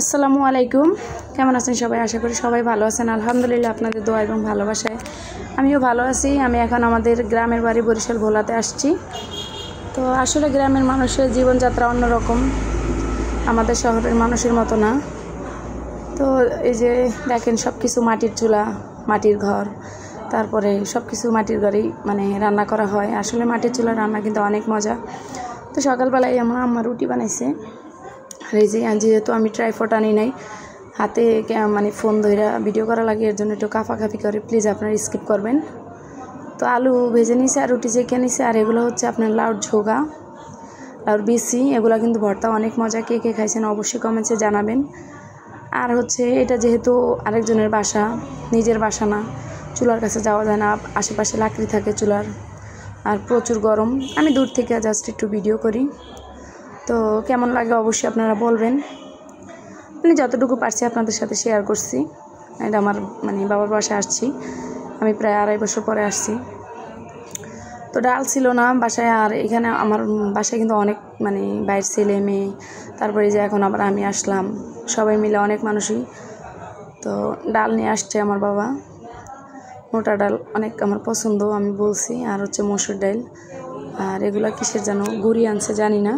আসসালামু আলাইকুম। কেমন আছেন সবাই? আশা করি সবাই ভালো আছেন। আলহামদুলিল্লাহ আপনাদের দোয়া এবং ভালোবাসায় আমিও ভালো আছি। আমি এখন আমাদের গ্রামের বাড়ি বরিশাল ভোলাতে আসছি। তো আসলে গ্রামের মানুষের জীবনযাত্রা অন্যরকম, আমাদের শহরের মানুষের মতো না। তো এই যে দেখেন, সব কিছু মাটির চুলা, মাটির ঘর, তারপরে সব কিছু মাটির ঘরেই রান্না করা হয়। আসলে মাটির চুলা রান্না কিন্তু অনেক মজা। তো সকালবেলায় আমার আম্মা রুটি বানাইছে। আর এই যে যেহেতু আমি ট্রাইপড আনি নাই, হাতে ফোন ধরে ভিডিও করা লাগে, এর জন্য একটু কাফাকাফি করে, প্লিজ আপনারা স্কিপ করবেন। তো আলু ভেজে নিছে আর রুটি চেখে নিছে। আর এগুলো হচ্ছে আপনার লাউর ঝোগা, লাউর বিসি। এগুলো কিন্তু ভর্তা অনেক মজা। কে কে খাইছেন অবশ্যই কমেন্টসে জানাবেন। আর হচ্ছে এটা যেহেতু আরেকজনের বাসা, নিজের বাসা না, চুলার কাছে যাওয়া যায় না, আশেপাশে লাকড়ি থাকে চুলার, আর প্রচুর গরম। আমি দূর থেকে জাস্ট একটু ভিডিও করি। তো কেমন লাগে অবশ্যই আপনারা বলবেন। আমি যতটুকু পারছি আপনাদের সাথে শেয়ার করছি। এটা আমার বাবার বাসায় আসছি, আমি প্রায় 2.5 বছর পরে আসছি। তো ডাল ছিল না বাসায়। আর এখানে আমার বাসায় কিন্তু অনেক বাইরের ছেলে মেয়ে, তারপরে যে এখন আবার আমি আসলাম, সবাই মিলে অনেক মানুষই। তো ডাল নিয়ে আসছে আমার বাবা, মোটা ডাল অনেক আমার পছন্দ, আমি বলছি। আর হচ্ছে মসুর ডাল। আর এগুলা কিসের যেন গুড়ি আনছে জানি না।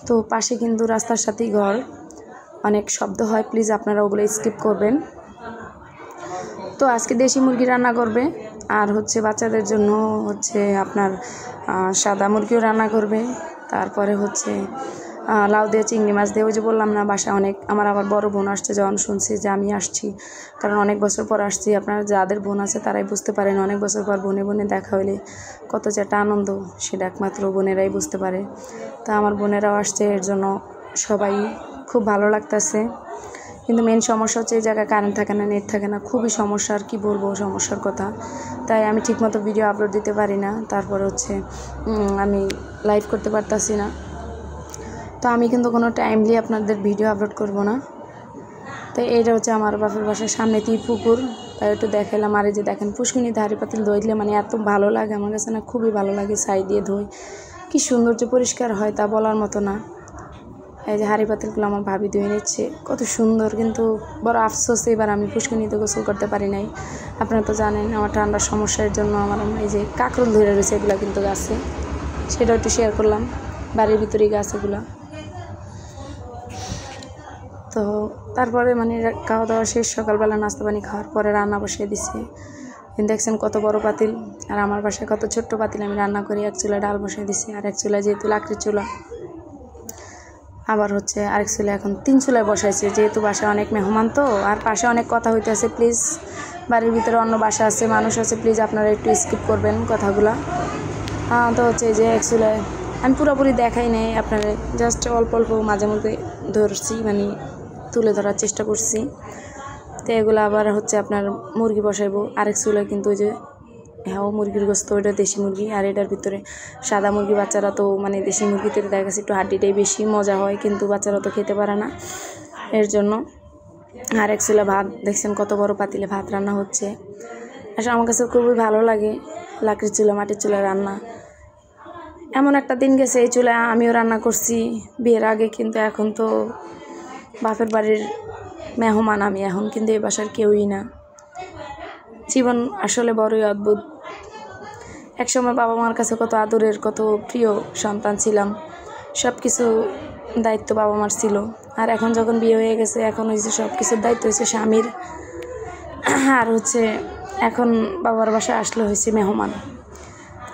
তো পাশে কিন্তু রাস্তার সাথেই ঘর, অনেক শব্দ হয়, প্লিজ আপনারা ওগুলো স্কিপ করবেন। তো আজকে দেশি মুরগি রান্না করবে, আর হচ্ছে বাচ্চাদের জন্য হচ্ছে আপনার সাদা মুরগিও রান্না করবে। তারপরে হচ্ছে লাউ দিয়ে চিংড়ি মাছ দিয়ে, ওই যে বললাম না বাসায় অনেক, আমার আবার বড় বোন আসছে, যখন শুনছি যে আমি আসছি, কারণ অনেক বছর পর আসছি। আপনারা যাদের বোন আছে তারাই বুঝতে পারেন, অনেক বছর পর বোনে বোনে দেখা হইলে কত যে একটা আনন্দ, সেটা একমাত্র বোনেরাই বুঝতে পারে। তা আমার বোনেরাও আসছে, এর জন্য সবাই খুব ভালো লাগতেছে। কিন্তু মেন সমস্যা হচ্ছে এই জায়গায় কারেন্ট থাকে না, নেট থাকে না, খুবই সমস্যা। আর কি বলবো সমস্যার কথা, তাই আমি ঠিকমতো ভিডিও আপলোড দিতে পারি না। তারপর হচ্ছে আমি লাইভ করতে পারতাছি না। তো আমি কিন্তু কোনো টাইমলি আপনাদের ভিডিও আপলোড করব না। তো এইটা হচ্ছে আমার বাপের বাসার সামনে পুকুর, তাই একটু দেখাইলাম। আর এই যে দেখেন, পুষ্কিনিতে হাঁড়ি পাতিল ধুইলে এত ভালো লাগে আমার কাছে না, খুবই ভালো লাগে। ছাই দিয়ে ধুই, কি সুন্দর যে পরিষ্কার হয় তা বলার মতো না। এই যে হাঁড়ি পাতিলগুলো আমার ভাবি ধুয়ে নিচ্ছে, কত সুন্দর। কিন্তু বড় আফসোস, এবার আমি পুষ্কিনিতে গোসল করতে পারি নাই। আপনারা তো জানেন আমার ঠান্ডার সমস্যার জন্য আমার এই যে কাঁকরোল ধরে রয়েছে, এগুলো কিন্তু গাছে, সেটাও একটু শেয়ার করলাম। বাড়ির ভিতরেই গাছ এগুলো। তো তারপরে খাওয়া দাওয়া শেষ, সকালবেলা নাস্তা পানি খাওয়ার পরে রান্না বসিয়ে দিছি। দেখছেন কত বড় পাতিল, আর আমার বাসায় কত ছোট্ট পাতিল আমি রান্না করি। এক চুলায় ডাল বসিয়ে দিছি, আর এক চুলায় যেহেতু লাকড়ির চুলা, আবার হচ্ছে আরেক চুলায়, এখন 3 চুলায় বসাইছি, যেহেতু বাসায় অনেক মেহমান। তো আর পাশে অনেক কথা হইতেছে, প্লিজ বাড়ির ভিতরে অন্য বাসা আছে, মানুষ আছে, প্লিজ আপনারা একটু স্কিপ করবেন কথাগুলা। তো হচ্ছে যে এক চুলায় আমি পুরোপুরি দেখাই নেই আপনারা, জাস্ট অল্প অল্প মাঝে মধ্যে ধরছি, তুলে ধরার চেষ্টা করছি। তো এগুলো আবার হচ্ছে আপনার মুরগি বসাইবো আরেক চুলায়, কিন্তু ওই যে হ্যাঁ মুরগির গোস্ত, ওইটা দেশি মুরগি। আর এটার ভিতরে সাদা মুরগি, বাচ্চারা তো দেশি মুরগিতে দেখা গেছে একটু হাড্ডিটাই বেশি মজা হয়, কিন্তু বাচ্চারা তো খেতে পারে না, এর জন্য। আর এক চুলা ভাত, দেখছেন কত বড় পাতিলে ভাত রান্না হচ্ছে। আসলে আমার কাছে খুবই ভালো লাগে লাকড়ির চুলা, মাটির চুলা রান্না। এমন একটা দিন গেছে এই চুলায় আমিও রান্না করছি বিয়ের আগে, কিন্তু এখন তো বাপের বাড়ির মেহমান আমি, এখন কিন্তু এই বাসার কেউই না। জীবন আসলে বড়ই অদ্ভুত। একসময় বাবা মার কাছে কত আদরের, কত প্রিয় সন্তান ছিলাম, সব কিছু দায়িত্ব বাবা মার ছিল। আর এখন যখন বিয়ে হয়ে গেছে, এখন ওই যে সব কিছুর দায়িত্ব হয়েছে স্বামীর। আর হচ্ছে এখন বাবার বাসায় আসলে হয়েছে মেহমান।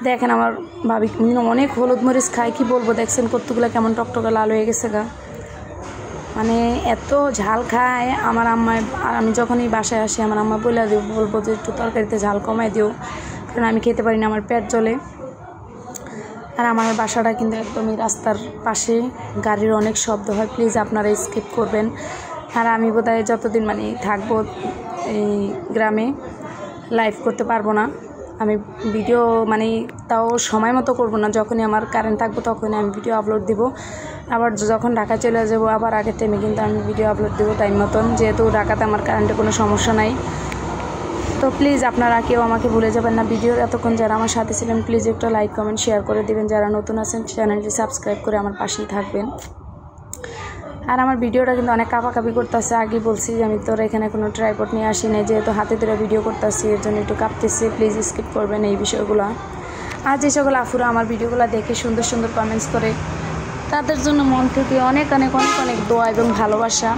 দেখেন আমার ভাবি অনেক হলুদ মরিচ খায়, কি বলবো। দেখছেন কতগুলো কেমন টকটকে লাল হয়ে গেছে গা, এত ঝাল খায় আমার আম্মায়। আর আমি যখনই বাসায় আসি আমার আম্মা বলবো যে একটু তরকারিতে ঝাল কমাই দিও, কারণ আমি খেতে পারি না, আমার পেট জ্বলে। আর আমার বাসাটা কিন্তু একদমই রাস্তার পাশে, গাড়ির অনেক শব্দ হয়, প্লিজ আপনারা স্কিপ করবেন। আর আমি বোধহয় যতদিন থাকবো এই গ্রামে লাইভ করতে পারবো না। আমি ভিডিও তাও সময় মতো করবো না, যখনই আমার কারেন্ট থাকবো তখনই আমি ভিডিও আপলোড দিব। আবার যখন ঢাকা চলে যাবো আবার আগের টাইমে কিন্তু আমি ভিডিও আপলোড দেবো টাইম মতন, যেহেতু ঢাকাতে আমার কারেন্টে কোনো সমস্যা নাই। তো প্লিজ আপনারা কেউ আমাকে ভুলে যাবেন না। ভিডিওর এতক্ষণ যারা আমার সাথে ছিলেন, প্লিজ একটা লাইক কমেন্ট শেয়ার করে দিবেন। যারা নতুন আছেন চ্যানেলটি সাবস্ক্রাইব করে আমার পাশেই থাকবেন। আর আমার ভিডিওটা কিন্তু অনেক কাঁপাকাঁপি করতেছে। আগে বলছি যে আমি তোর এখানে কোনো ট্রাইপড নিয়ে আসি না, যেহেতু হাতে ধরে ভিডিও করতেছি এর জন্য একটু কাঁপতেছি। প্লিজ স্কিপ করবেন এই বিষয়গুলো। আর যে সকল আফুরা আমার ভিডিওগুলো দেখে সুন্দর সুন্দর কমেন্টস করে, তাদের জন্য মন থেকে অনেক অনেক অনেক অনেক দোয়া এবং ভালোবাসা।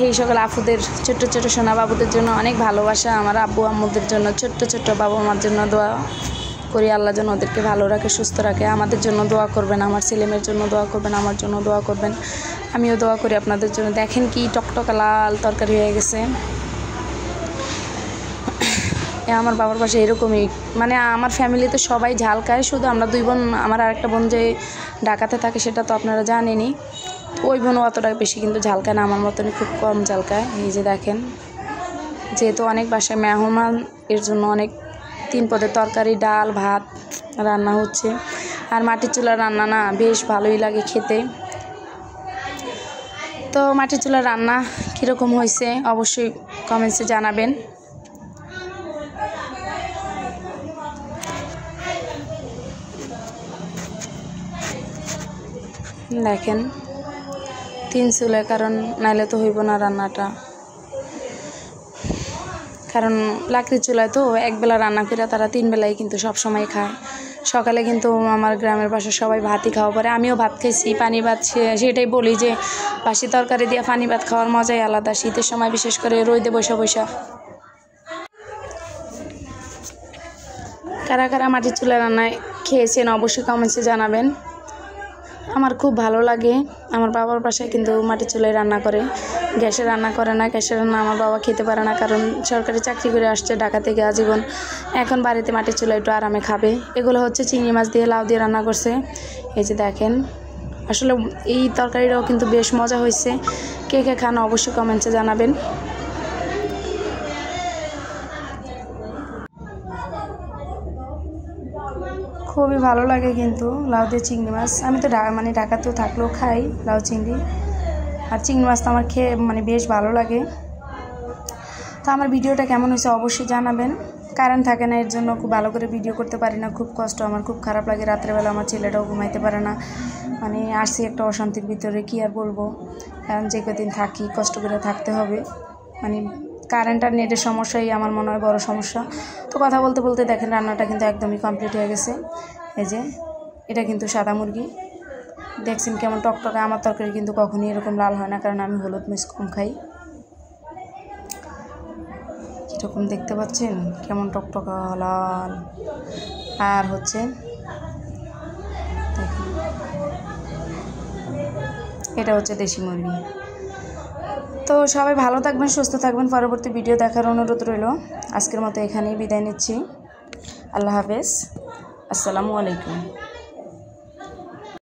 এই সকল আফুদের, ছোট্ট ছোট্ট সোনা বাবুদের জন্য অনেক ভালোবাসা। আমার আব্বু আম্মুদের জন্য, ছোট্ট ছোট্ট বাবা মার জন্য দোয়া করি, আল্লাহ যেন ওদেরকে ভালো রাখে, সুস্থ রাখে। আমাদের জন্য দোয়া করবেন, আমার ছেলেমেয়ের জন্য দোয়া করবেন, আমার জন্য দোয়া করবেন। আমিও দোয়া করি আপনাদের জন্য। দেখেন কি টকটকা লাল তরকারি হয়ে গেছে। আমার বাবার পাশে এরকমই, মানে আমার ফ্যামিলিতে সবাই ঝাল খায়, শুধু আমরা 2 বোন। আমার আরেকটা বোন যে ঢাকাতে থাকে সেটা তো আপনারা জানেনই, ওই বোনও অতটা বেশি কিন্তু ঝাল খায় না, আমার মতনই খুব কম ঝাল খায়। এই যে দেখেন, যেহেতু অনেক বাসায় মেহমান, এর জন্য অনেক 3 পদের তরকারি, ডাল, ভাত রান্না হচ্ছে। আর মাটির চুলার রান্না না বেশ ভালোই লাগে খেতে। তো মাটির চুলার রান্না কীরকম হয়েছে অবশ্যই কমেন্টসে জানাবেন। দেখেন 3 চুলায়, কারণ নাইলে তো হইব না রান্নাটা। কারণ লাকড়ির চুলায় তো একবেলা রান্না করে তারা 3 বেলায় কিন্তু সব সময় খায়। সকালে কিন্তু আমার গ্রামের পাশে সবাই ভাতই খাওয়া পরে, আমিও ভাত খাইছি, পানি ভাত। সেটাই বলি যে বাসি তরকারি দিয়ে পানি ভাত খাওয়ার মজাই আলাদা, শীতের সময় বিশেষ করে রোদে বসে বসে। কারা কারা মাটির চুলা রান্নায় খেয়েছেন অবশ্যই কমেন্টসে জানাবেন। আমার খুব ভালো লাগে। আমার বাবার বাসায় কিন্তু মাটির চুলায় রান্না করে, গ্যাসে রান্না করে না। গ্যাসের রান্না আমার বাবা খেতে পারে না, কারণ সরকারি চাকরি করে আসছে ঢাকা থেকে আজীবন। এখন বাড়িতে মাটির চুলায় একটু আরামে খাবে। এগুলো হচ্ছে চিংড়ি মাছ দিয়ে লাউ দিয়ে রান্না করছে। এই যে দেখেন, আসলে এই তরকারিটাও কিন্তু বেশ মজা হয়েছে। কে কে খান অবশ্যই কমেন্টসে জানাবেন। খুবই ভালো লাগে কিন্তু লাউ দিয়ে চিংড়ি মাছ। আমি তো মানে ঢাকাতেও থাকলেও খাই লাউ চিংড়ি, আর চিংড়ি মাছ তো আমার খেয়ে মানে বেশ ভালো লাগে। তো আমার ভিডিওটা কেমন হয়েছে অবশ্যই জানাবেন। কারেন্ট থাকে না, এর জন্য খুব ভালো করে ভিডিও করতে পারি না, খুব কষ্ট। আমার খুব খারাপ লাগে। রাত্রেবেলা আমার ছেলেটাও ঘুমাইতে পারে না, মানে আসছি একটা অশান্তির ভিতরে, কি আর বলবো। কারণ যে কদিন থাকি কষ্ট করে থাকতে হবে। মানে কারেন্ট আর নেটের সমস্যাই আমার মনে হয় বড় সমস্যা। তো কথা বলতে বলতে দেখেন রান্নাটা কিন্তু একদমই কমপ্লিট হয়ে গেছে। এই যে এটা কিন্তু সাদা মুরগি, দেখছেন কেমন টকটকা। আমার তরকারি কিন্তু কখনই এরকম লাল হয় না, কারণ আমি হলুদ মিক্স কম খাই। কীরকম দেখতে পাচ্ছেন কেমন টকটকা লাল। আর হচ্ছে দেখেন, এটা হচ্ছে দেশি মুরগি। তো সবাই ভালো থাকবেন, সুস্থ থাকবেন। পরবর্তী ভিডিও দেখার অনুরোধ রইল। আজকের মতো এখানেই বিদায় নিচ্ছি। আল্লাহ হাফেজ, আসসালামু আলাইকুম।